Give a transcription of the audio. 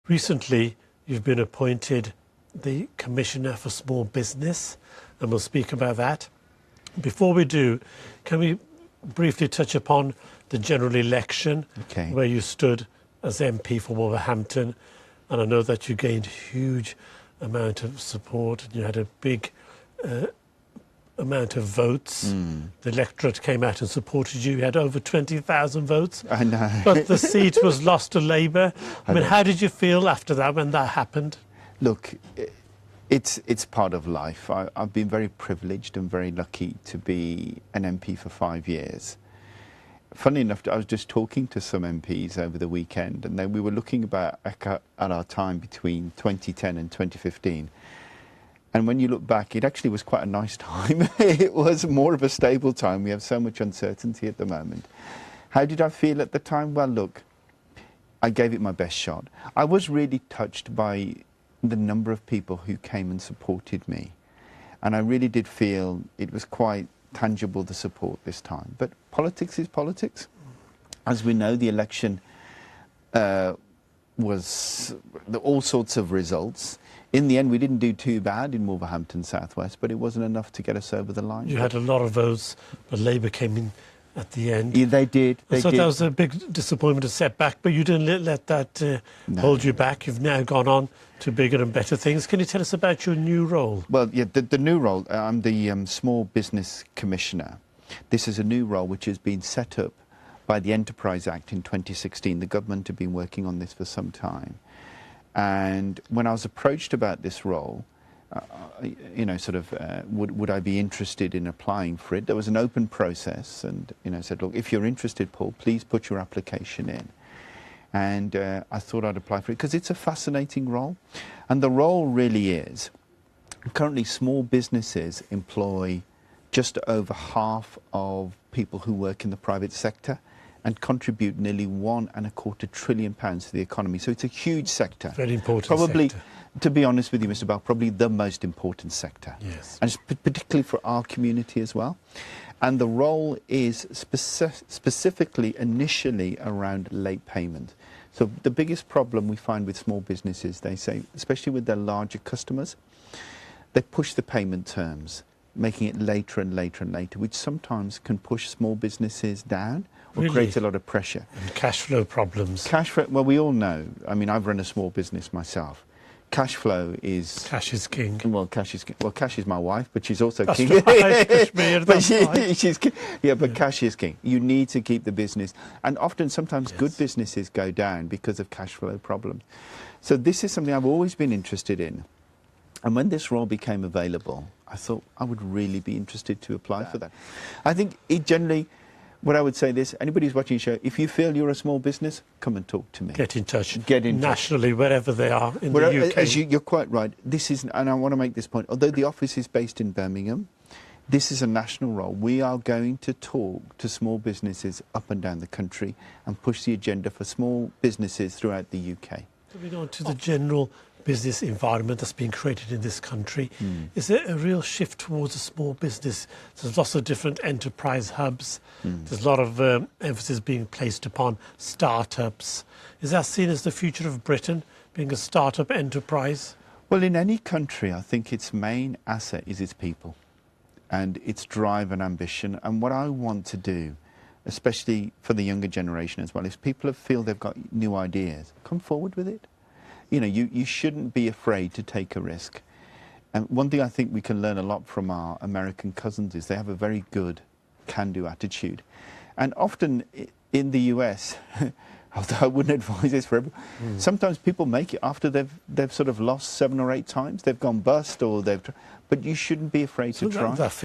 Recently, you've been appointed the Commissioner for Small Business, and we'll speak about that. Before we do, can we briefly touch upon the general election, where you stood as MP for Wolverhampton, and I know that you gained huge amount of support and you had a big amount of votes. The electorate came out and supported you. You had over 20,000 votes. I know. But the seat was lost to Labour. I mean, how did you feel after that when that happened? Look, it's part of life. I've been very privileged and very lucky to be an MP for 5 years. Funny enough, I was just talking to some MPs over the weekend, and then we were looking about at our time between 2010 and 2015. And when you look back, it actually was quite a nice time. It was more of a stable time. We have so much uncertainty at the moment. How did I feel at the time? Well, look, I gave it my best shot. I was really touched by the number of people who came and supported me. And I really did feel it was quite tangible, the support this time. But politics is politics. As we know, the election was all sorts of results. In the end, we didn't do too bad in Wolverhampton South West, but it wasn't enough to get us over the line. You had a lot of votes, but Labour came in at the end. Yeah, they did. So that was a big disappointment, a setback, but you didn't let that hold you back. You've now gone on to bigger and better things. Can you tell us about your new role? Well, yeah, the new role, I'm the Small Business Commissioner. This is a new role which has been set up by the Enterprise Act in 2016. The government have been working on this for some time. And when I was approached about this role, you know, sort of, would I be interested in applying for it? There was an open process, and, you know, said, look, if you're interested, Paul, please put your application in. And I thought I'd apply for it because it's a fascinating role. And the role really is, currently small businesses employ just over half of people who work in the private sector and contribute nearly £1.25 trillion to the economy. So it's a huge sector. Very important probably, sector. To be honest with you, Mr. Bal, probably the most important sector. Yes. And particularly for our community as well. And the role is specifically, initially, around late payment. So the biggest problem we find with small businesses, they say, especially with their larger customers, they push the payment terms, making it later and later and later, which sometimes can push small businesses down or create a lot of pressure. And cash flow problems. Cash flow, well, we all know. I mean, I've run a small business myself. Cash flow is... Cash is king. Well, cash is king. Well, cash is my wife, but she's also that's king. Right. Kashmir, that's right. She's king. Yeah, but cash is king. You need to keep the business. And often, sometimes good businesses go down because of cash flow problems. So this is something I've always been interested in. And when this role became available, I thought I would really be interested to apply for that. I think it generally... What I would say this, anybody who's watching the show, if you feel you're a small business, come and talk to me. Get in touch. Get in nationally, wherever they are in the UK. You're quite right. This is, and I want to make this point, although the office is based in Birmingham, this is a national role. We are going to talk to small businesses up and down the country and push the agenda for small businesses throughout the UK. Moving on to the general business environment that's been created in this country, is there a real shift towards a small business? There's lots of different enterprise hubs. There's a lot of emphasis being placed upon startups. Is that seen as the future of Britain, being a startup enterprise? Well, in any country, I think its main asset is its people and its drive and ambition. And what I want to do, especially for the younger generation as well, is people feel they've got new ideas, come forward with it. You know, you shouldn't be afraid to take a risk. And one thing I think we can learn a lot from our American cousins is they have a very good can-do attitude. And often in the US, although I wouldn't advise this for everyone, sometimes people make it after they've sort of lost 7 or 8 times. They've gone bust or but you shouldn't be afraid to try.